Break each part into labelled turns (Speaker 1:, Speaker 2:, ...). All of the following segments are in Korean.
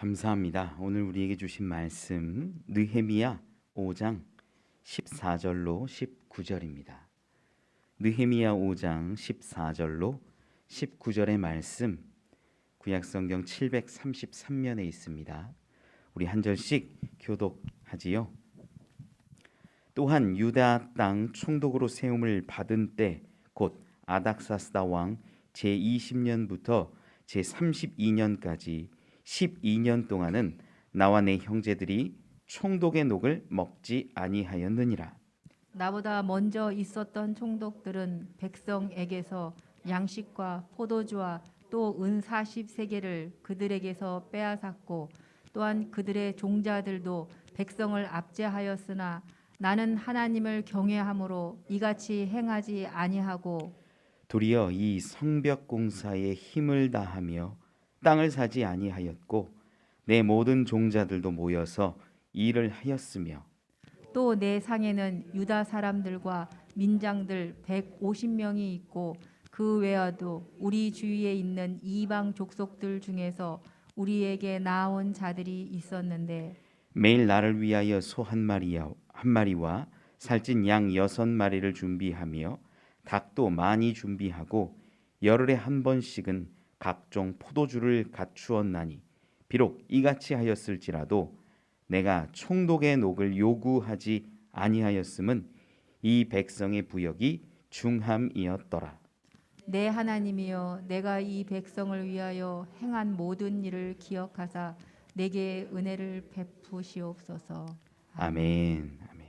Speaker 1: 감사합니다. 오늘 우리에게 주신 말씀 느헤미야 5장 14절로 19절입니다. 느헤미야 5장 14절로 19절의 말씀 구약성경 733면에 있습니다. 우리 한 절씩 교독하지요. 또한 유다 땅 총독으로 세움을 받은 때 곧 아닥사스다 왕 제20년부터 제32년까지 12년 동안은 나와 내 형제들이 총독의 녹을 먹지 아니하였느니라.
Speaker 2: 나보다 먼저 있었던 총독들은 백성에게서 양식과 포도주와 또 은 40세겔을 그들에게서 빼앗았고 또한 그들의 종자들도 백성을 압제하였으나 나는 하나님을 경외함으로 이같이 행하지 아니하고
Speaker 1: 도리어 이 성벽 공사에 힘을 다하며 땅을 사지 아니하였고 내 모든 종자들도 모여서 일을 하였으며
Speaker 2: 또 내 상에는 유다 사람들과 민장들 150명이 있고 그 외에도 우리 주위에 있는 이방 족속들 중에서 우리에게 나온 자들이 있었는데
Speaker 1: 매일 나를 위하여 소 한 마리와 살찐 양 6마리를 준비하며 닭도 많이 준비하고 열흘에 한 번씩은 각종 포도주를 갖추었나니 비록 이같이 하였을지라도 내가 총독의 녹을 요구하지 아니하였음은 이 백성의 부역이 중함이었더라.
Speaker 2: 내 하나님이여 내가 이 백성을 위하여 행한 모든 일을 기억하사 내게 은혜를 베푸시옵소서.
Speaker 1: 아멘. 아멘.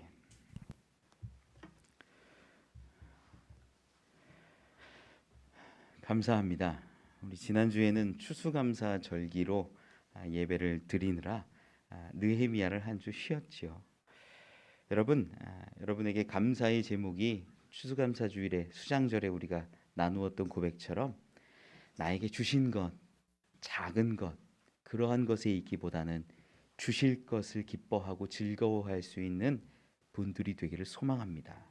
Speaker 1: 감사합니다. 우리 지난주에는 추수감사 절기로 예배를 드리느라 느헤미야를 한 주 쉬었지요. 여러분, 여러분에게 감사의 제목이 추수감사 주일에 수장절에 우리가 나누었던 고백처럼 나에게 주신 것, 작은 것, 그러한 것에 있기보다는 주실 것을 기뻐하고 즐거워할 수 있는 분들이 되기를 소망합니다.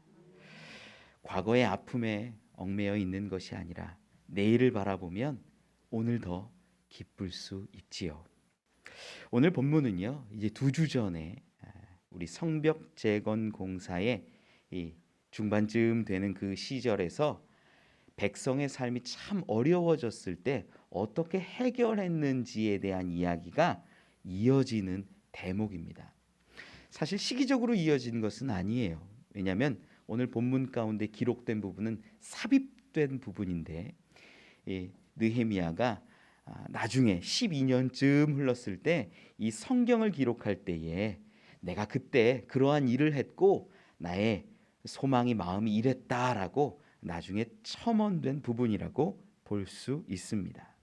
Speaker 1: 과거의 아픔에 얽매여 있는 것이 아니라 내일을 바라보면 오늘 더 기쁠 수 있지요. 오늘 본문은요, 이제 2주 전에 우리 성벽 재건 공사의 이 중반쯤 되는 그 시절에서 백성의 삶이 참 어려워졌을 때 어떻게 해결했는지에 대한 이야기가 이어지는 대목입니다. 사실 시기적으로 이어진 것은 아니에요. 왜냐하면 오늘 본문 가운데 기록된 부분은 삽입된 부분인데 느헤미야가 나중에 12년쯤 흘렀을 때 이 성경을 기록할 때에 내가 그때 그러한 일을 했고 나의 소망이 마음이 이랬다라고 나중에 첨언된 부분이라고 볼 수 있습니다.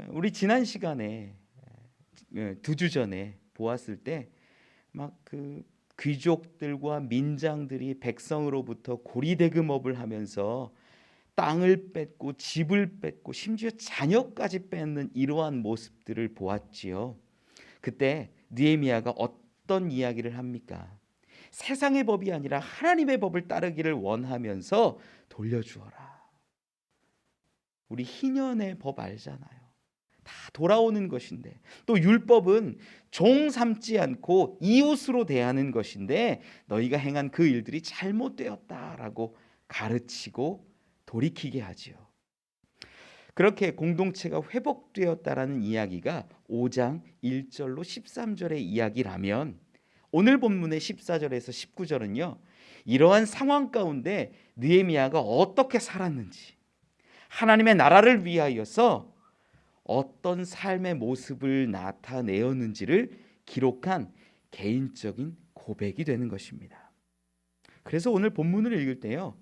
Speaker 1: 우리 지난 시간에 2주 전에 보았을 때 막 그 귀족들과 민장들이 백성으로부터 고리대금업을 하면서 땅을 뺏고 집을 뺏고 심지어 자녀까지 뺏는 이러한 모습들을 보았지요. 그때 느헤미야가 어떤 이야기를 합니까? 세상의 법이 아니라 하나님의 법을 따르기를 원하면서 돌려주어라. 우리 희년의 법 알잖아요. 다 돌아오는 것인데 또 율법은 종 삼지 않고 이웃으로 대하는 것인데 너희가 행한 그 일들이 잘못되었다라고 가르치고 돌이키게 하지요. 그렇게 공동체가 회복되었다라는 이야기가 5장 1절로 13절의 이야기라면 오늘 본문의 14절에서 19절은요. 이러한 상황 가운데 느헤미야가 어떻게 살았는지 하나님의 나라를 위하여서 어떤 삶의 모습을 나타내었는지를 기록한 개인적인 고백이 되는 것입니다. 그래서 오늘 본문을 읽을 때요.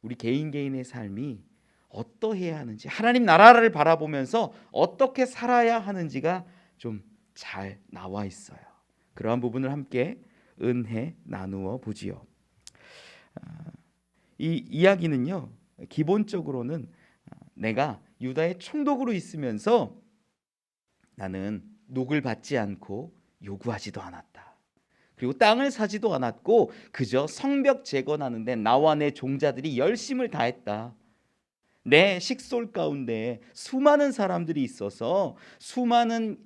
Speaker 1: 우리 개인의 삶이 어떠해야 하는지 하나님 나라를 바라보면서 어떻게 살아야 하는지가 좀 잘 나와 있어요. 그러한 부분을 함께 은혜 나누어 보지요. 이 이야기는요. 기본적으로는 내가 유다의 총독으로 있으면서 나는 녹을 받지 않고 요구하지도 않았다. 그리고 땅을 사지도 않았고 그저 성벽 재건하는데 나와 내 종자들이 열심을 다했다. 내 식솔 가운데 수많은 사람들이 있어서 수많은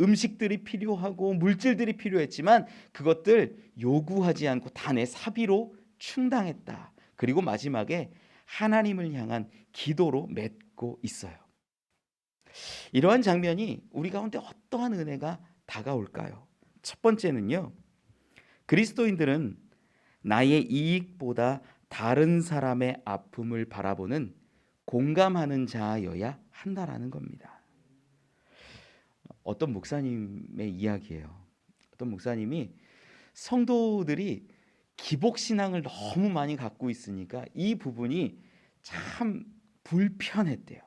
Speaker 1: 음식들이 필요하고 물질들이 필요했지만 그것들 요구하지 않고 다 내 사비로 충당했다. 그리고 마지막에 하나님을 향한 기도로 맺고 있어요. 이러한 장면이 우리 가운데 어떠한 은혜가 다가올까요? 첫 번째는요, 그리스도인들은 나의 이익보다 다른 사람의 아픔을 바라보는 공감하는 자여야 한다라는 겁니다. 어떤 목사님의 이야기예요. 어떤 목사님이 성도들이 기복신앙을 너무 많이 갖고 있으니까 이 부분이 참 불편했대요.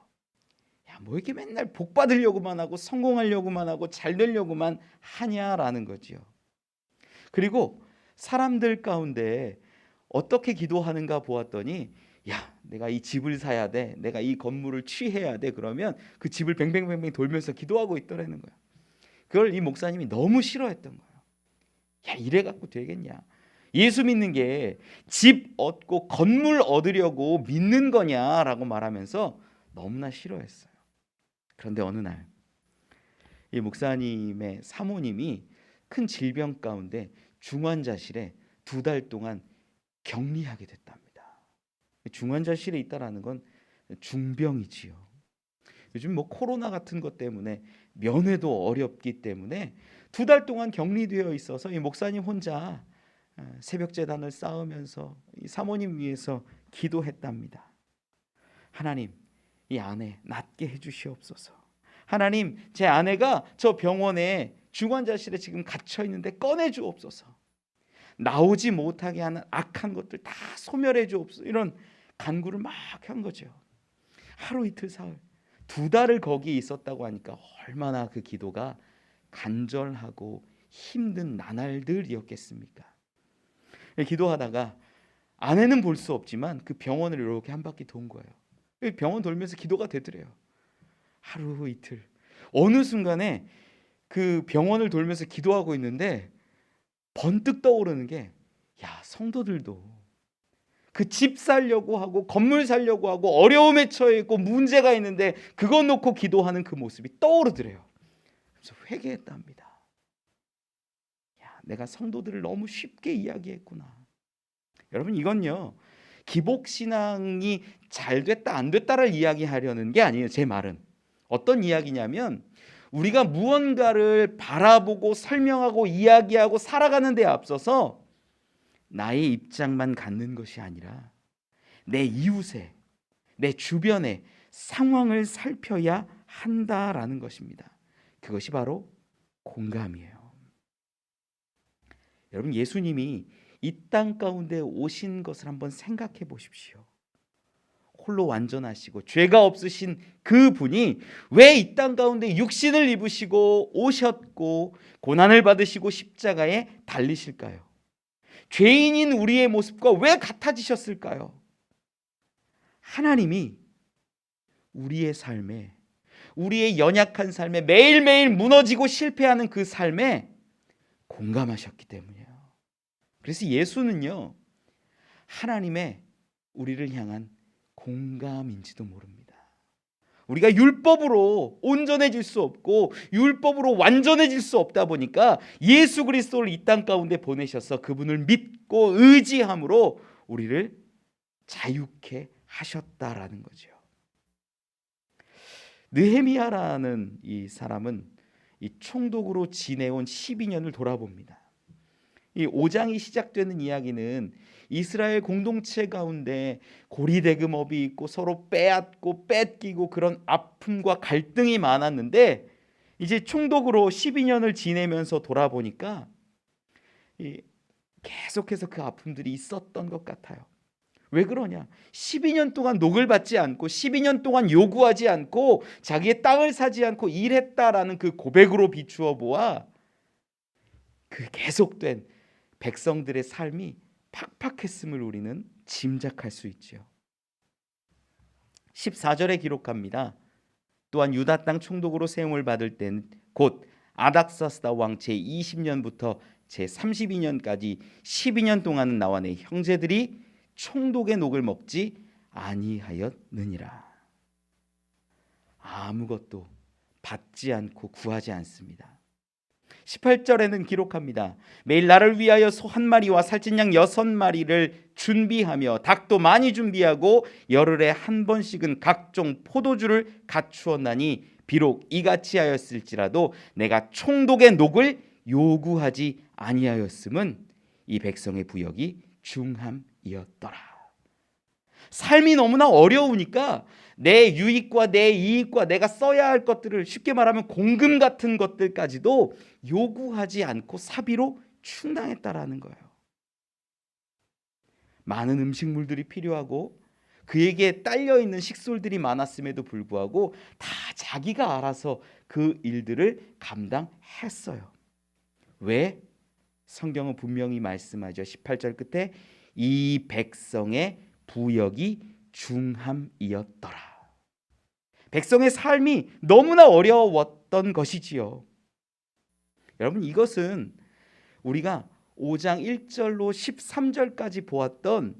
Speaker 1: 야, 뭐 이렇게 맨날 복 받으려고만 하고 성공하려고만 하고 잘 되려고만 하냐라는 거지요. 그리고 사람들 가운데 어떻게 기도하는가 보았더니, 야, 내가 이 집을 사야 돼, 내가 이 건물을 취해야 돼, 그러면 그 집을 뱅뱅뱅뱅 돌면서 기도하고 있더라는 거야. 그걸 이 목사님이 너무 싫어했던 거예요. 야, 이래 갖고 되겠냐? 예수 믿는 게 집 얻고 건물 얻으려고 믿는 거냐라고 말하면서 너무나 싫어했어요. 그런데 어느 날 이 목사님의 사모님이 큰 질병 가운데 중환자실에 2달 동안 격리하게 됐답니다. 중환자실에 있다라는 건 중병이지요. 요즘 코로나 같은 것 때문에 면회도 어렵기 때문에 2달 동안 격리되어 있어서 이 목사님 혼자 새벽 제단을 쌓으면서 이 사모님 위해서 기도했답니다. 하나님, 이 아내 낫게 해주시옵소서. 하나님, 제 아내가 저 병원에 중환자실에 지금 갇혀 있는데 꺼내 주옵소서. 나오지 못하게 하는 악한 것들 다 소멸해 주옵소서. 이런 간구를 막 한 거죠. 하루 이틀 사흘 2달을 거기 있었다고 하니까 얼마나 그 기도가 간절하고 힘든 나날들이었겠습니까? 기도하다가 아내는 볼 수 없지만 그 병원을 이렇게 한 바퀴 돈 거예요. 병원 돌면서 기도가 되더래요. 하루 이틀 어느 순간에 그 병원을 돌면서 기도하고 있는데 번뜩 떠오르는 게, 야, 성도들도 그 집 살려고 하고 건물 살려고 하고 어려움에 처해 있고 문제가 있는데 그거 놓고 기도하는 그 모습이 떠오르더래요. 그래서 회개했답니다. 야, 내가 성도들을 너무 쉽게 이야기했구나. 여러분, 이건요, 기복신앙이 잘 됐다 안 됐다를 이야기하려는 게 아니에요. 제 말은 어떤 이야기냐면, 우리가 무언가를 바라보고 설명하고 이야기하고 살아가는 데 앞서서 나의 입장만 갖는 것이 아니라 내 이웃의, 내 주변의 상황을 살펴야 한다라는 것입니다. 그것이 바로 공감이에요. 여러분, 예수님이 이 땅 가운데 오신 것을 한번 생각해 보십시오. 홀로 완전하시고 죄가 없으신 그 분이 왜 이 땅 가운데 육신을 입으시고 오셨고 고난을 받으시고 십자가에 달리실까요? 죄인인 우리의 모습과 왜 같아지셨을까요? 하나님이 우리의 삶에, 우리의 연약한 삶에, 매일매일 무너지고 실패하는 그 삶에 공감하셨기 때문이에요. 그래서 예수는요, 하나님의 우리를 향한 공감인지도 모릅니다. 우리가 율법으로 온전해질 수 없고 율법으로 완전해질 수 없다 보니까 예수 그리스도를 이 땅 가운데 보내셔서 그분을 믿고 의지함으로 우리를 자유케 하셨다라는 거죠. 느헤미야라는 이 사람은 이 총독으로 지내온 12년을 돌아봅니다. 이 5장이 시작되는 이야기는 이스라엘 공동체 가운데 고리대금업이 있고 서로 빼앗고 뺏기고 그런 아픔과 갈등이 많았는데, 이제 총독으로 12년을 지내면서 돌아보니까 계속해서 그 아픔들이 있었던 것 같아요. 왜 그러냐? 12년 동안 녹을 받지 않고 12년 동안 요구하지 않고 자기의 땅을 사지 않고 일했다라는 그 고백으로 비추어 보아 그 계속된 백성들의 삶이 팍팍했음을 우리는 짐작할 수 있죠. 14절에 기록합니다. 또한 유다 땅 총독으로 세움을 받을 땐 곧 아닥사스다 왕 제20년부터 제32년까지 12년 동안은 나와 내 형제들이 총독의 녹을 먹지 아니하였느니라. 아무것도 받지 않고 구하지 않습니다. 18절에는 기록합니다. 매일 나를 위하여 소 한 마리와 살찐 양 6마리를 준비하며 닭도 많이 준비하고 열흘에 한 번씩은 각종 포도주를 갖추었나니 비록 이같이 하였을지라도 내가 총독의 녹을 요구하지 아니하였음은 이 백성의 부역이 중함이었더라. 삶이 너무나 어려우니까 내 유익과 내 이익과 내가 써야 할 것들을, 쉽게 말하면 공금 같은 것들까지도 요구하지 않고 사비로 충당했다라는 거예요. 많은 음식물들이 필요하고 그에게 딸려있는 식솔들이 많았음에도 불구하고 다 자기가 알아서 그 일들을 감당했어요. 왜? 성경은 분명히 말씀하죠. 18절 끝에 이 백성의 부역이 중함이었더라. 백성의 삶이 너무나 어려웠던 것이지요. 여러분, 이것은 우리가 5장 1절로 13절까지 보았던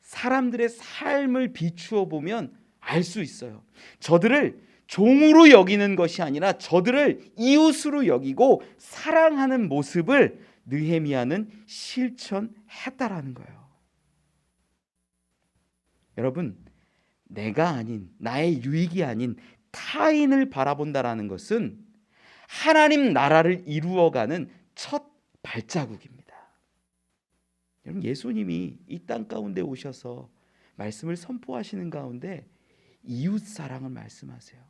Speaker 1: 사람들의 삶을 비추어 보면 알 수 있어요. 저들을 종으로 여기는 것이 아니라 저들을 이웃으로 여기고 사랑하는 모습을 느헤미야는 실천했다라는 거예요. 여러분, 내가 아닌, 나의 유익이 아닌 타인을 바라본다라는 것은 하나님 나라를 이루어가는 첫 발자국입니다. 여러분, 예수님이 이 땅 가운데 오셔서 말씀을 선포하시는 가운데 이웃 사랑을 말씀하세요.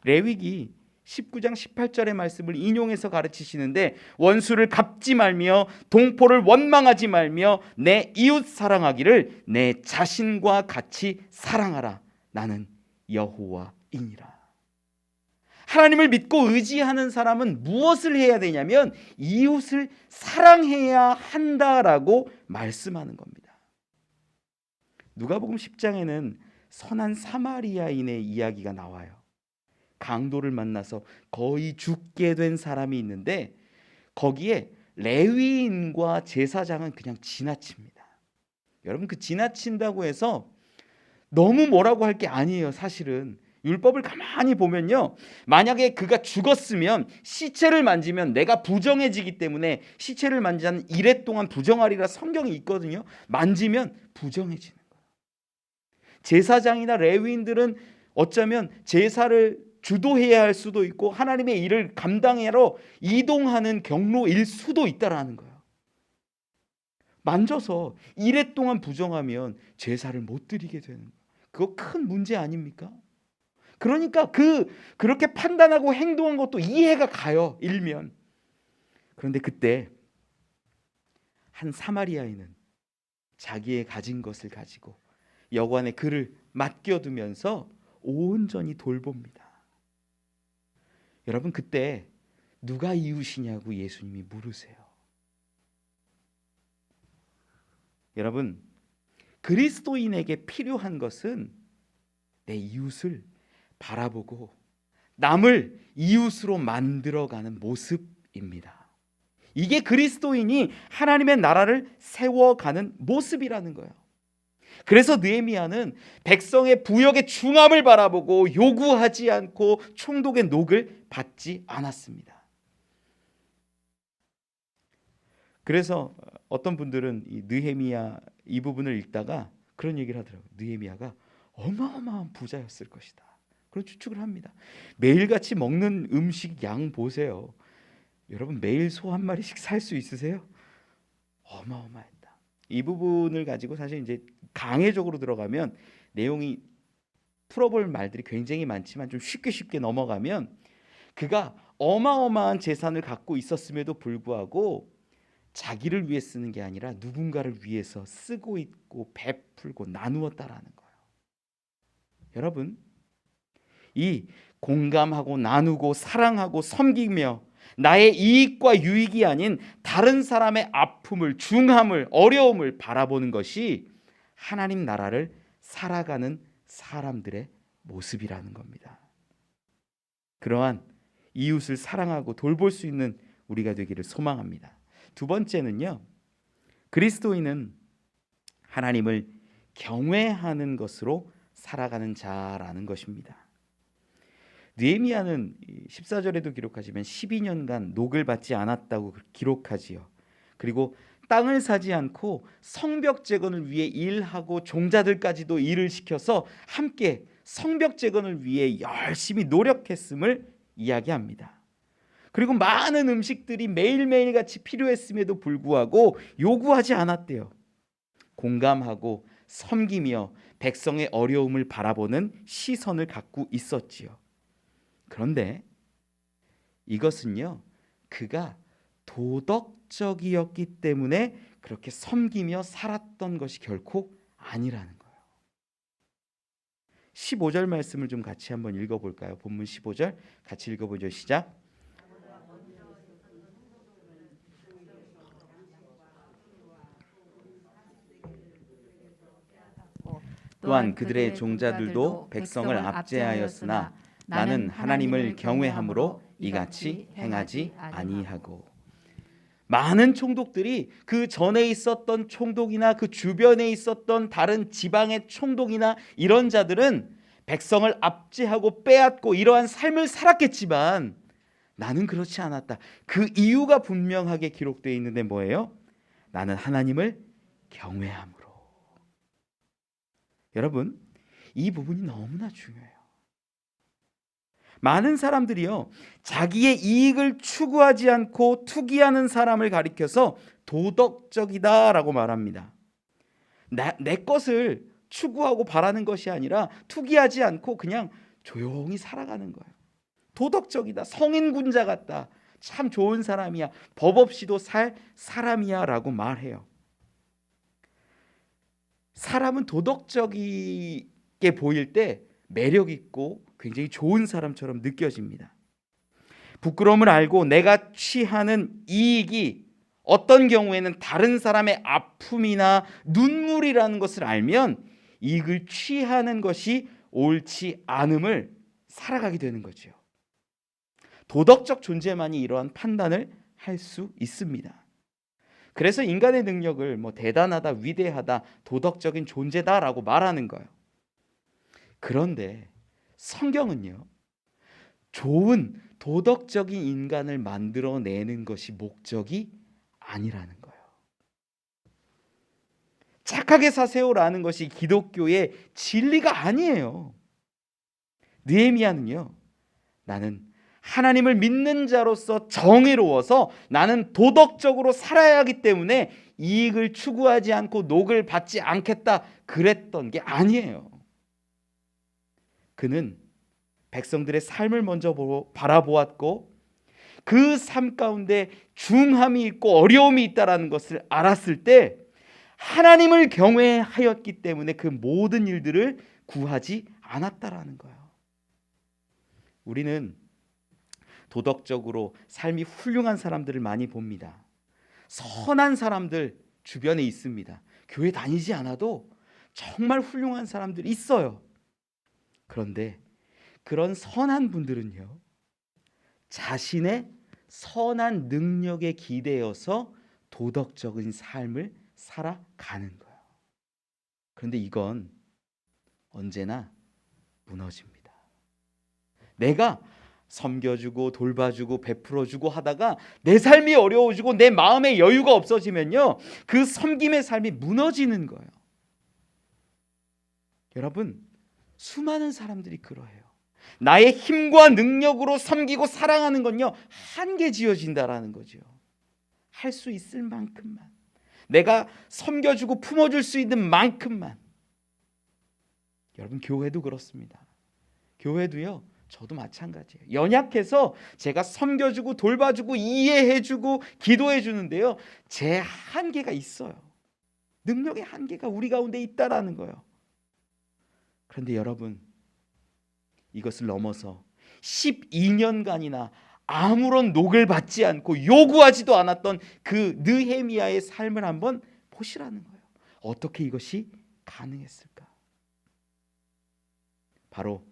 Speaker 1: 레위기 19장 18절의 말씀을 인용해서 가르치시는데, 원수를 갚지 말며 동포를 원망하지 말며 내 이웃 사랑하기를 내 자신과 같이 사랑하라. 나는 여호와이니라. 하나님을 믿고 의지하는 사람은 무엇을 해야 되냐면 이웃을 사랑해야 한다라고 말씀하는 겁니다. 누가복음 10장에는 선한 사마리아인의 이야기가 나와요. 강도를 만나서 거의 죽게 된 사람이 있는데 거기에 레위인과 제사장은 그냥 지나칩니다. 여러분, 그 지나친다고 해서 너무 뭐라고 할 게 아니에요. 사실은 율법을 가만히 보면요, 만약에 그가 죽었으면 시체를 만지면 내가 부정해지기 때문에 시체를 만지지 않는 이래 동안 부정하리라 성경이 있거든요. 만지면 부정해지는 거예요. 제사장이나 레위인들은 어쩌면 제사를 주도해야 할 수도 있고 하나님의 일을 감당하러 이동하는 경로일 수도 있다라는 거예요. 만져서 이래 동안 부정하면 제사를 못 드리게 되는 거예요. 그거 큰 문제 아닙니까? 그러니까 그렇게 판단하고 행동한 것도 이해가 가요, 일면. 그런데 그때 한 사마리아인은 자기의 가진 것을 가지고 여관에 그를 맡겨두면서 온전히 돌봅니다. 여러분, 그때 누가 이웃이냐고 예수님이 물으세요. 여러분, 그리스도인에게 필요한 것은 내 이웃을 바라보고 남을 이웃으로 만들어가는 모습입니다. 이게 그리스도인이 하나님의 나라를 세워가는 모습이라는 거예요. 그래서 느헤미야는 백성의 부역의 중함을 바라보고 요구하지 않고 총독의 녹을 받지 않았습니다. 그래서 어떤 분들은 이 느헤미야 이 부분을 읽다가 그런 얘기를 하더라고요. 느헤미야가 어마어마한 부자였을 것이다. 그런 추측을 합니다. 매일같이 먹는 음식 양 보세요. 여러분, 매일 소 한 마리씩 살 수 있으세요? 어마어마했다. 이 부분을 가지고 사실 이제 강해적으로 들어가면 내용이 풀어볼 말들이 굉장히 많지만 좀 쉽게 넘어가면 그가 어마어마한 재산을 갖고 있었음에도 불구하고 자기를 위해 쓰는 게 아니라 누군가를 위해서 쓰고 있고 베풀고 나누었다라는 거예요. 여러분, 이 공감하고 나누고 사랑하고 섬기며 나의 이익과 유익이 아닌 다른 사람의 아픔을, 중함을, 어려움을 바라보는 것이 하나님 나라를 살아가는 사람들의 모습이라는 겁니다. 그러한 이웃을 사랑하고 돌볼 수 있는 우리가 되기를 소망합니다. 두 번째는요, 그리스도인은 하나님을 경외하는 것으로 살아가는 자라는 것입니다. 느헤미야는 14절에도 기록하시면 12년간 녹을 받지 않았다고 기록하지요. 그리고 땅을 사지 않고 성벽 재건을 위해 일하고 종자들까지도 일을 시켜서 함께 성벽 재건을 위해 열심히 노력했음을 이야기합니다. 그리고 많은 음식들이 매일매일 같이 필요했음에도 불구하고 요구하지 않았대요. 공감하고 섬기며 백성의 어려움을 바라보는 시선을 갖고 있었지요. 그런데 이것은요, 그가 도덕적이었기 때문에 그렇게 섬기며 살았던 것이 결코 아니라는 거예요. 15절 말씀을 좀 같이 한번 읽어볼까요? 본문 15절 같이 읽어보죠. 시작. 또한 그들의 종자들도 백성을 압제하였으나 나는 하나님을 경외함으로 이같이 행하지 아니하고. 많은 총독들이 그 전에 있었던 총독이나 그 주변에 있었던 다른 지방의 총독이나 이런 자들은 백성을 압제하고 빼앗고 이러한 삶을 살았겠지만 나는 그렇지 않았다. 그 이유가 분명하게 기록되어 있는데 뭐예요? 나는 하나님을 경외함으로. 여러분, 이 부분이 너무나 중요해요. 많은 사람들이요, 자기의 이익을 추구하지 않고 투기하는 사람을 가리켜서 도덕적이다라고 말합니다. 내 것을 추구하고 바라는 것이 아니라 투기하지 않고 그냥 조용히 살아가는 거예요. 도덕적이다, 성인군자 같다, 참 좋은 사람이야, 법 없이도 살 사람이야 라고 말해요. 사람은 도덕적이게 보일 때 매력 있고 굉장히 좋은 사람처럼 느껴집니다. 부끄러움을 알고 내가 취하는 이익이 어떤 경우에는 다른 사람의 아픔이나 눈물이라는 것을 알면 이익을 취하는 것이 옳지 않음을 살아가게 되는 거죠. 도덕적 존재만이 이러한 판단을 할 수 있습니다. 그래서 인간의 능력을 대단하다, 위대하다, 도덕적인 존재다라고 말하는 거예요. 그런데 성경은요, 좋은 도덕적인 인간을 만들어내는 것이 목적이 아니라는 거예요. 착하게 사세요라는 것이 기독교의 진리가 아니에요. 느헤미야는요, 나는 하나님을 믿는 자로서 정의로워서 나는 도덕적으로 살아야 하기 때문에 이익을 추구하지 않고 녹을 받지 않겠다 그랬던 게 아니에요. 그는 백성들의 삶을 먼저 바라보았고 그 삶 가운데 중함이 있고 어려움이 있다라는 것을 알았을 때 하나님을 경외하였기 때문에 그 모든 일들을 구하지 않았다라는 거예요. 우리는 도덕적으로 삶이 훌륭한 사람들을 많이 봅니다. 선한 사람들 주변에 있습니다. 교회 다니지 않아도 정말 훌륭한 사람들이 있어요. 그런데 그런 선한 분들은요, 자신의 선한 능력에 기대어서 도덕적인 삶을 살아가는 거예요. 그런데 이건 언제나 무너집니다. 내가 섬겨주고 돌봐주고 베풀어주고 하다가 내 삶이 어려워지고 내 마음의 여유가 없어지면요, 그 섬김의 삶이 무너지는 거예요. 여러분, 수많은 사람들이 그러해요. 나의 힘과 능력으로 섬기고 사랑하는 건요, 한계 지어진다라는 거죠. 할 수 있을 만큼만, 내가 섬겨주고 품어줄 수 있는 만큼만. 여러분, 교회도 그렇습니다. 교회도요, 저도 마찬가지예요. 연약해서 제가 섬겨주고 돌봐주고 이해해주고 기도해주는데요, 제 한계가 있어요. 능력의 한계가 우리 가운데 있다라는 거예요. 그런데 여러분, 이것을 넘어서 12년간이나 아무런 녹을 받지 않고 요구하지도 않았던 그 느헤미야의 삶을 한번 보시라는 거예요. 어떻게 이것이 가능했을까? 바로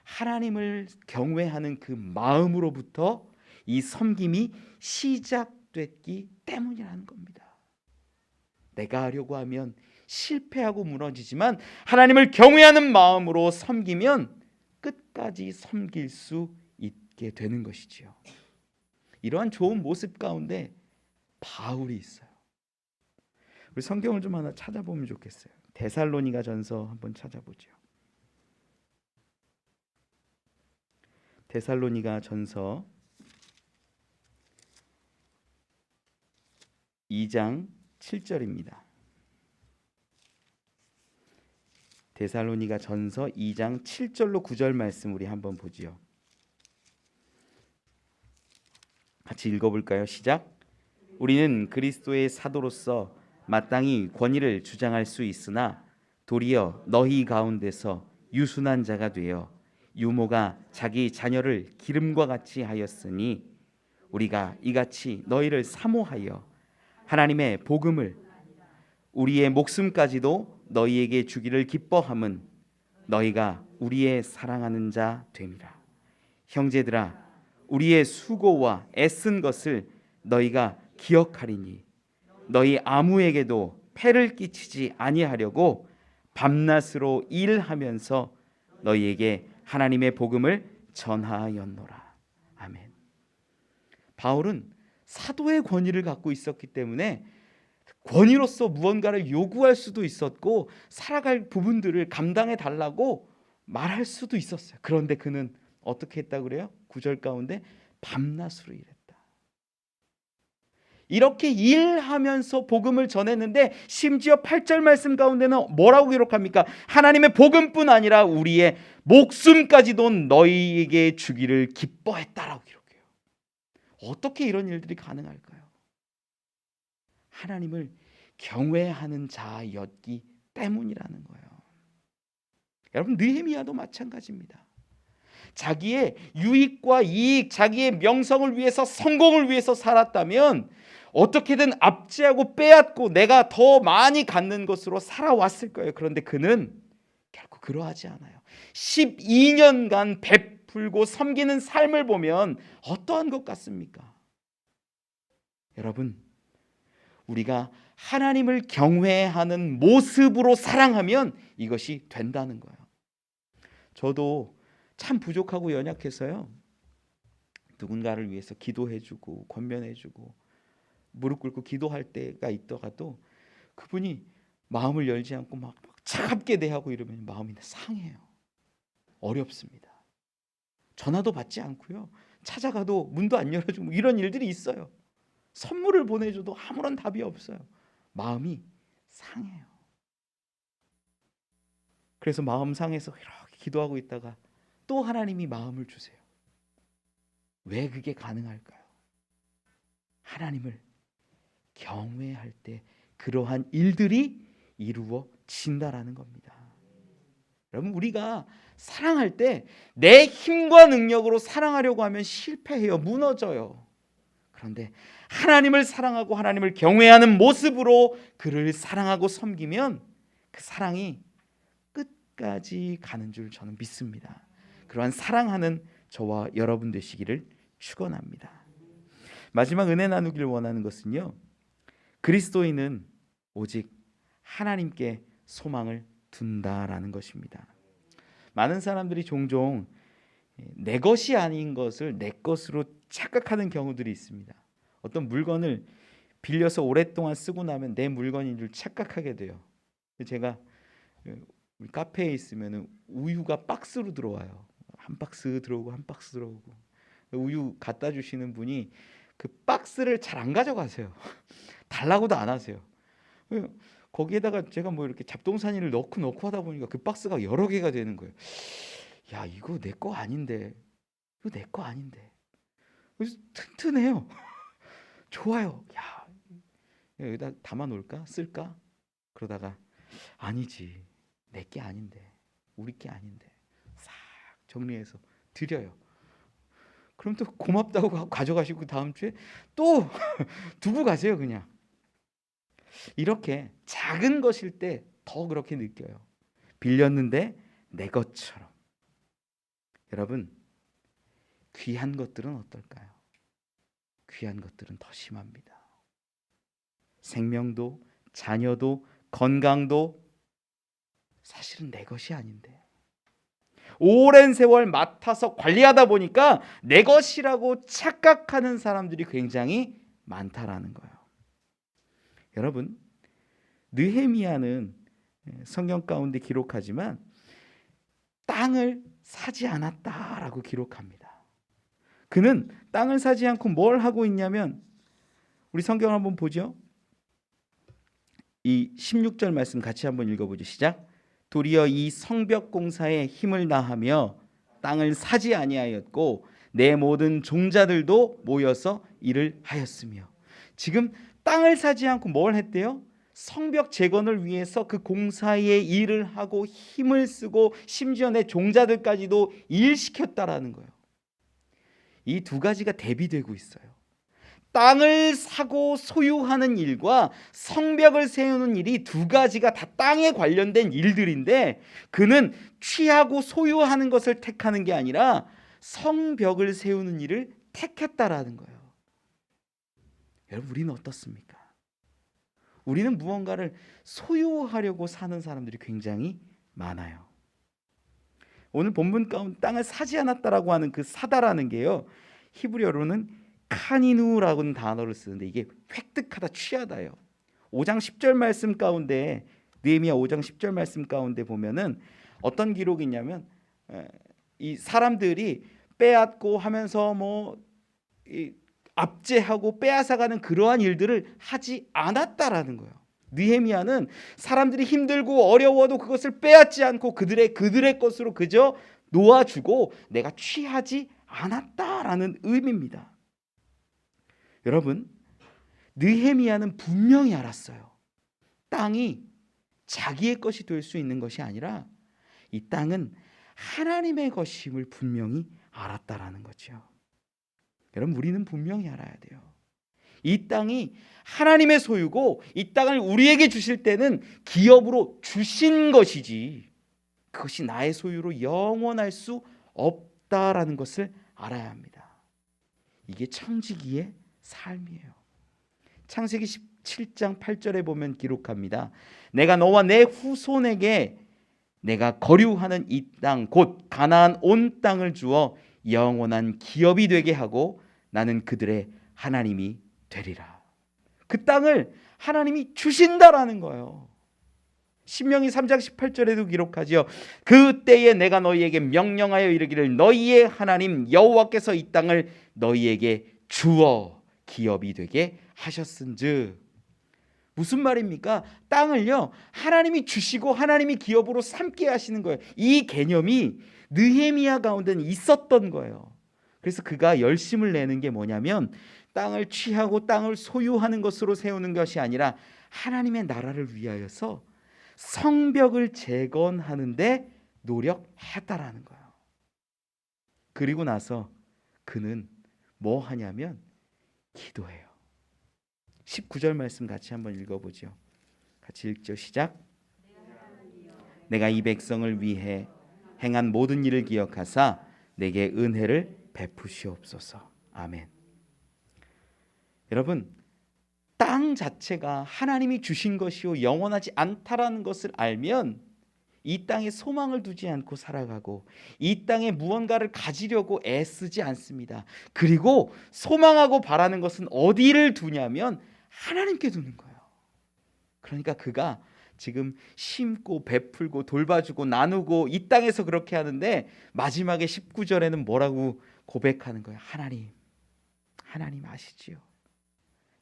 Speaker 1: 하나님을 경외하는 그 마음으로부터 이 섬김이 시작됐기 때문이라는 겁니다. 내가 하려고 하면 실패하고 무너지지만 하나님을 경외하는 마음으로 섬기면 끝까지 섬길 수 있게 되는 것이지요. 이러한 좋은 모습 가운데 바울이 있어요. 우리 성경을 좀 하나 찾아보면 좋겠어요. 데살로니가 전서 한번 찾아보죠. 데살로니가 전서 2장 7절입니다. 데살로니가 전서 2장 7절로 9절 말씀 우리 한번 보지요. 같이 읽어볼까요? 시작. 우리는 그리스도의 사도로서 마땅히 권위를 주장할 수 있으나 도리어 너희 가운데서 유순한 자가 되어 유모가 자기 자녀를 기름과 같이 하였으니 우리가 이같이 너희를 사모하여 하나님의 복음을 우리의 목숨까지도 너희에게 주기를 기뻐함은 너희가 우리의 사랑하는 자 됨이라. 형제들아, 우리의 수고와 애쓴 것을 너희가 기억하리니 너희 아무에게도 폐를 끼치지 아니하려고 밤낮으로 일하면서 너희에게 하나님의 복음을 전하였노라. 아멘. 바울은 사도의 권위를 갖고 있었기 때문에 권위로서 무언가를 요구할 수도 있었고 살아갈 부분들을 감당해 달라고 말할 수도 있었어요. 그런데 그는 어떻게 했다고 그래요? 9절 가운데 밤낮으로 일했다. 이렇게 일하면서 복음을 전했는데 심지어 8절 말씀 가운데는 뭐라고 기록합니까? 하나님의 복음뿐 아니라 우리의 목숨까지도 너희에게 주기를 기뻐했다라고 기록해요. 어떻게 이런 일들이 가능할까요? 하나님을 경외하는 자였기 때문이라는 거예요. 여러분, 느헤미야도 마찬가지입니다. 자기의 유익과 이익, 자기의 명성을 위해서, 성공을 위해서 살았다면 어떻게든 압제하고 빼앗고 내가 더 많이 갖는 것으로 살아왔을 거예요. 그런데 그는 결코 그러하지 않아요. 12년간 베풀고 섬기는 삶을 보면 어떠한 것 같습니까? 여러분, 우리가 하나님을 경외하는 모습으로 사랑하면 이것이 된다는 거예요. 저도 참 부족하고 연약해서요, 누군가를 위해서 기도해주고 권면해주고 무릎 꿇고 기도할 때가 있더라도 그분이 마음을 열지 않고 막 차갑게 대하고 이러면 마음이 상해요. 어렵습니다. 전화도 받지 않고요, 찾아가도 문도 안 열어주고 이런 일들이 있어요. 선물을 보내줘도 아무런 답이 없어요. 마음이 상해요. 그래서 마음 상해서 이렇게 기도하고 있다가 또 하나님이 마음을 주세요. 왜 그게 가능할까요? 하나님을 경외할 때 그러한 일들이 이루어진다라는 겁니다. 여러분, 우리가 사랑할 때 내 힘과 능력으로 사랑하려고 하면 실패해요. 무너져요. 그런데 하나님을 사랑하고 하나님을 경외하는 모습으로 그를 사랑하고 섬기면 그 사랑이 끝까지 가는 줄 저는 믿습니다. 그러한 사랑하는 저와 여러분 되시기를 축원합니다. 마지막 은혜 나누기를 원하는 것은요, 그리스도인은 오직 하나님께 소망을 둔다라는 것입니다. 많은 사람들이 종종 내 것이 아닌 것을 내 것으로 착각하는 경우들이 있습니다. 어떤 물건을 빌려서 오랫동안 쓰고 나면 내 물건인 줄 착각하게 돼요. 제가 우리 카페에 있으면 우유가 박스로 들어와요. 한 박스 들어오고 한 박스 들어오고. 우유 갖다 주시는 분이 그 박스를 잘 안 가져가세요. 달라고도 안 하세요. 거기에다가 제가 뭐 이렇게 잡동사니를 넣고 하다 보니까 그 박스가 여러 개가 되는 거예요. 야, 이거 내 거 아닌데. 이거 내 거 아닌데. 그래서 튼튼해요. 좋아요. 야, 여기다 담아 놓을까? 쓸까? 그러다가 아니지. 내 게 아닌데. 우리 게 아닌데. 싹 정리해서 드려요. 그럼 또 고맙다고 가져가시고 다음 주에 또 두고 가세요, 그냥. 이렇게 작은 것일 때 더 그렇게 느껴요. 빌렸는데 내 것처럼. 여러분, 귀한 것들은 어떨까요? 귀한 것들은 더 심합니다. 생명도, 자녀도, 건강도 사실은 내 것이 아닌데 오랜 세월 맡아서 관리하다 보니까 내 것이라고 착각하는 사람들이 굉장히 많다라는 거예요. 여러분, 느헤미야는 성경 가운데 기록하지만 땅을 사지 않았다라고 기록합니다. 그는 땅을 사지 않고 뭘 하고 있냐면, 우리 성경 한번 보죠. 이 16절 말씀 같이 한번 읽어보죠. 시작. 도리어 이 성벽 공사에 힘을 다하며 땅을 사지 아니하였고 내 모든 종자들도 모여서 일을 하였으며. 지금 땅을 사지 않고 뭘 했대요? 성벽 재건을 위해서 그 공사에 일을 하고 힘을 쓰고 심지어 내 종자들까지도 일시켰다라는 거예요. 이 두 가지가 대비되고 있어요. 땅을 사고 소유하는 일과 성벽을 세우는 일이 두 가지가 다 땅에 관련된 일들인데, 그는 취하고 소유하는 것을 택하는 게 아니라 성벽을 세우는 일을 택했다라는 거예요. 여러분, 우리는 어떻습니까? 우리는 무언가를 소유하려고 사는 사람들이 굉장히 많아요. 오늘 본문 가운데 땅을 사지 않았다라고 하는 그 사다라는 게요, 히브리어로는 카니누라는 단어를 쓰는데 이게 획득하다, 취하다예요. 5장 10절 말씀 가운데, 느헤미야 5장 10절 말씀 가운데 보면은 어떤 기록이 있냐면, 이 사람들이 빼앗고 하면서 압제하고 빼앗아가는 그러한 일들을 하지 않았다라는 거예요. 느헤미야는 사람들이 힘들고 어려워도 그것을 빼앗지 않고 그들의 것으로 그저 놓아주고 내가 취하지 않았다라는 의미입니다. 여러분, 느헤미야는 분명히 알았어요. 땅이 자기의 것이 될 수 있는 것이 아니라 이 땅은 하나님의 것임을 분명히 알았다라는 거죠. 여러분, 우리는 분명히 알아야 돼요. 이 땅이 하나님의 소유고 이 땅을 우리에게 주실 때는 기업으로 주신 것이지 그것이 나의 소유로 영원할 수 없다라는 것을 알아야 합니다. 이게 청지기의 삶이에요. 창세기 17장 8절에 보면 기록합니다. 내가 너와 내 후손에게 내가 거류하는 이 땅 곧 가나안 온 땅을 주어 영원한 기업이 되게 하고 나는 그들의 하나님이 되리라. 그 땅을 하나님이 주신다라는 거예요. 신명기 3장 18절에도 기록하지요. 그때에 내가 너희에게 명령하여 이르기를 너희의 하나님 여호와께서 이 땅을 너희에게 주어 기업이 되게 하셨은즉. 무슨 말입니까? 땅을요, 하나님이 주시고 하나님이 기업으로 삼게 하시는 거예요. 이 개념이 느헤미야 가운데는 있었던 거예요. 그래서 그가 열심을 내는 게 뭐냐면 땅을 취하고 땅을 소유하는 것으로 세우는 것이 아니라 하나님의 나라를 위하여서 성벽을 재건하는데 노력했다라는 거예요. 그리고 나서 그는 뭐 하냐면 기도해요. 19절 말씀 같이 한번 읽어보죠. 같이 읽죠. 시작. 내가 이 백성을 위해 행한 모든 일을 기억하사 내게 은혜를 베푸시옵소서. 아멘. 여러분, 땅 자체가 하나님이 주신 것이요 영원하지 않다라는 것을 알면 이 땅에 소망을 두지 않고 살아가고 이 땅에 무언가를 가지려고 애쓰지 않습니다. 그리고 소망하고 바라는 것은 어디를 두냐면 하나님께 두는 거예요. 그러니까 그가 지금 심고 베풀고 돌봐주고 나누고 이 땅에서 그렇게 하는데 마지막에 19절에는 뭐라고 고백하는 거예요? 하나님 아시지요?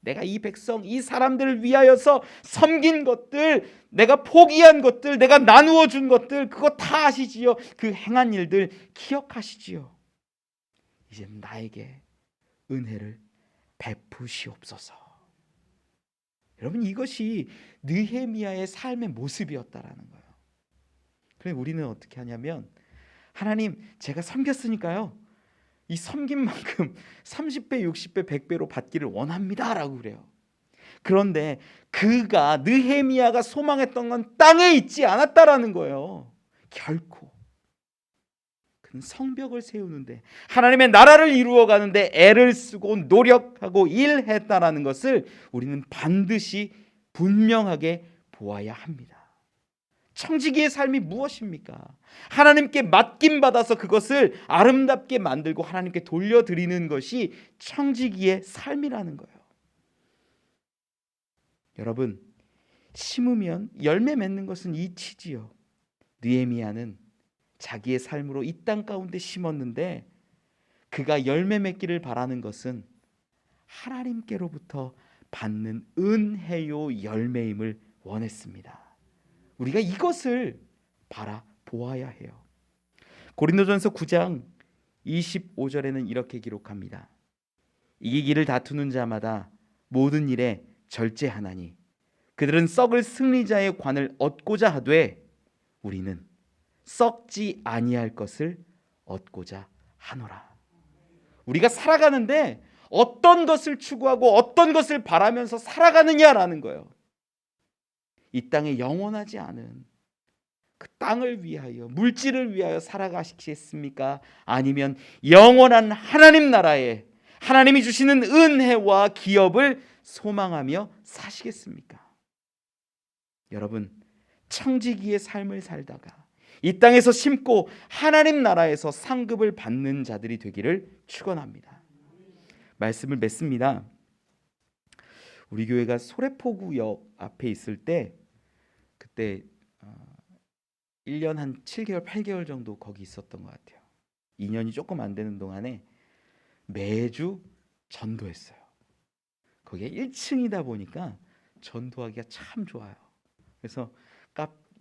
Speaker 1: 내가 이 백성, 이 사람들을 위하여서 섬긴 것들, 내가 포기한 것들, 내가 나누어 준 것들, 그거 다 아시지요? 그 행한 일들 기억하시지요? 이제 나에게 은혜를 베푸시옵소서. 여러분, 이것이 느헤미야의 삶의 모습이었다라는 거예요. 그래, 우리는 어떻게 하냐면 하나님, 제가 섬겼으니까요, 이 섬긴 만큼 30배, 60배, 100배로 받기를 원합니다라고 그래요. 그런데 그가 느헤미야가 소망했던 건 땅에 있지 않았다라는 거예요. 결코. 그는 성벽을 세우는데 하나님의 나라를 이루어가는데 애를 쓰고 노력하고 일했다라는 것을 우리는 반드시 분명하게 바라보아야 합니다. 청지기의 삶이 무엇입니까? 하나님께 맡김 받아서 그것을 아름답게 만들고 하나님께 돌려드리는 것이 청지기의 삶이라는 거예요. 여러분, 심으면 열매 맺는 것은 이치지요. 느헤미야는 자기의 삶으로 이 땅 가운데 심었는데 그가 열매 맺기를 바라는 것은 하나님께로부터 받는 은혜요 열매임을 원했습니다. 우리가 이것을 바라보아야 해요. 고린도전서 9장 25절에는 이렇게 기록합니다. 이기기를 다투는 자마다 모든 일에 절제하나니 그들은 썩을 승리자의 관을 얻고자 하되 우리는 썩지 아니할 것을 얻고자 하노라. 우리가 살아가는데 어떤 것을 추구하고 어떤 것을 바라면서 살아가느냐라는 거예요. 이 땅에 영원하지 않은 그 땅을 위하여, 물질을 위하여 살아가시겠습니까? 아니면 영원한 하나님 나라에 하나님이 주시는 은혜와 기업을 소망하며 사시겠습니까? 여러분, 청지기의 삶을 살다가 이 땅에서 심고 하나님 나라에서 상급을 받는 자들이 되기를 축원합니다. 말씀을 맺습니다. 우리 교회가 소래포구역 앞에 있을 때 그때 1년 한 7개월, 8개월 정도 거기 있었던 것 같아요. 2년이 조금 안 되는 동안에 매주 전도했어요. 거기가 1층이다 보니까 전도하기가 참 좋아요. 그래서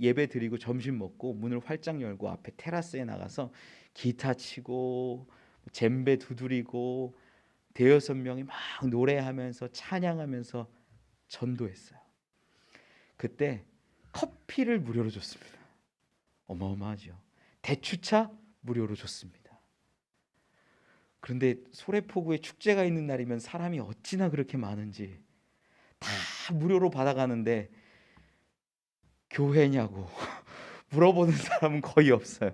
Speaker 1: 예배 드리고 점심 먹고 문을 활짝 열고 앞에 테라스에 나가서 기타 치고 젬베 두드리고 대여섯 명이 막 노래하면서 찬양하면서 전도했어요. 그때 커피를 무료로 줬습니다. 어마어마하죠. 대추차 무료로 줬습니다. 그런데 소래포구에 축제가 있는 날이면 사람이 어찌나 그렇게 많은지 다 무료로 받아가는데 교회냐고 물어보는 사람은 거의 없어요.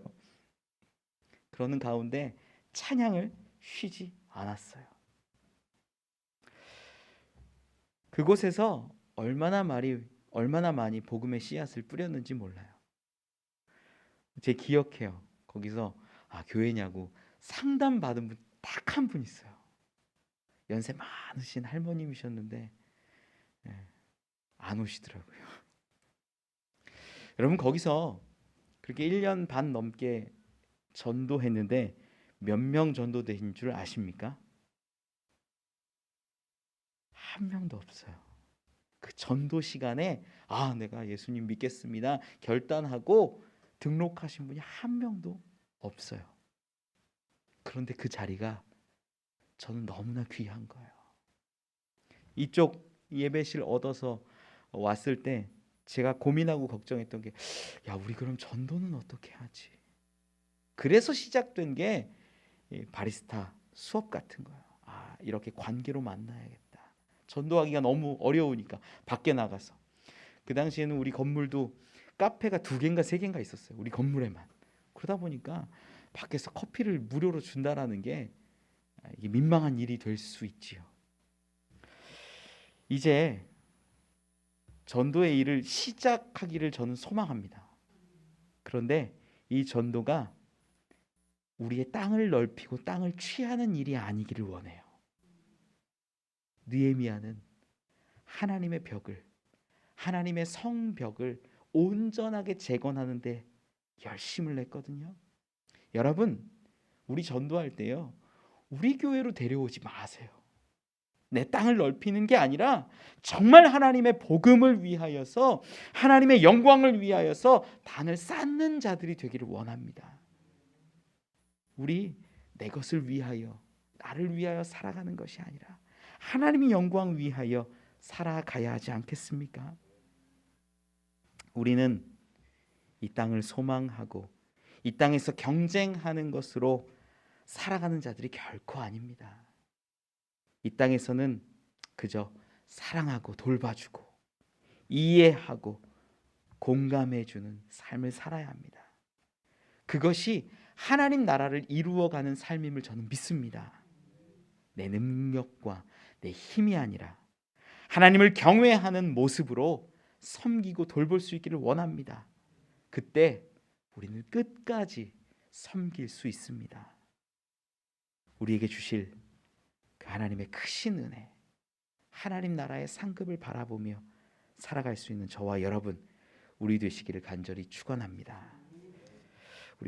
Speaker 1: 그러는 가운데 찬양을 쉬지 않았어요. 그곳에서 얼마나 많이 복음의 씨앗을 뿌렸는지 몰라요. 제 기억해요. 거기서 교회냐고 상담 받은 분 딱 한 분 있어요. 연세 많으신 할머님이셨는데 안 오시더라고요. 여러분, 거기서 그렇게 1년 반 넘게 전도했는데 몇 명 전도된 줄 아십니까? 한 명도 없어요. 그 전도 시간에 내가 예수님 믿겠습니다 결단하고 등록하신 분이 한 명도 없어요. 그런데 그 자리가 저는 너무나 귀한 거예요. 이쪽 예배실 얻어서 왔을 때 제가 고민하고 걱정했던 게 우리 그럼 전도는 어떻게 하지? 그래서 시작된 게 바리스타 수업 같은 거예요. 이렇게 관계로 만나야겠다. 전도하기가 너무 어려우니까 밖에 나가서. 그 당시에는 우리 건물도 카페가 2개인가 3개인가 있었어요. 우리 건물에만. 그러다 보니까 밖에서 커피를 무료로 준다라는 게 이게 민망한 일이 될 수 있지요. 이제 전도의 일을 시작하기를 저는 소망합니다. 그런데 이 전도가 우리의 땅을 넓히고 땅을 취하는 일이 아니기를 원해요. 느헤미야는 하나님의 벽을, 하나님의 성벽을 온전하게 재건하는 데 열심을 냈거든요. 여러분, 우리 전도할 때요, 우리 교회로 데려오지 마세요. 내 땅을 넓히는 게 아니라 정말 하나님의 복음을 위하여서, 하나님의 영광을 위하여서 단을 쌓는 자들이 되기를 원합니다. 우리 내 것을 위하여, 나를 위하여 살아가는 것이 아니라 하나님의 영광 위하여 살아가야 하지 않겠습니까? 우리는 이 땅을 소망하고 이 땅에서 경쟁하는 것으로 살아가는 자들이 결코 아닙니다. 이 땅에서는 그저 사랑하고 돌봐주고 이해하고 공감해주는 삶을 살아야 합니다. 그것이 하나님 나라를 이루어가는 삶임을 저는 믿습니다. 내 능력과 내 힘이 아니라 하나님을 경외하는 모습으로 섬기고 돌볼 수 있기를 원합니다. 그때 우리는 끝까지 섬길 수 있습니다. 우리에게 주실 그 하나님의 크신 은혜, 하나님 나라의 상급을 바라보며 살아갈 수 있는 저와 여러분, 우리 되시기를 간절히 축원합니다.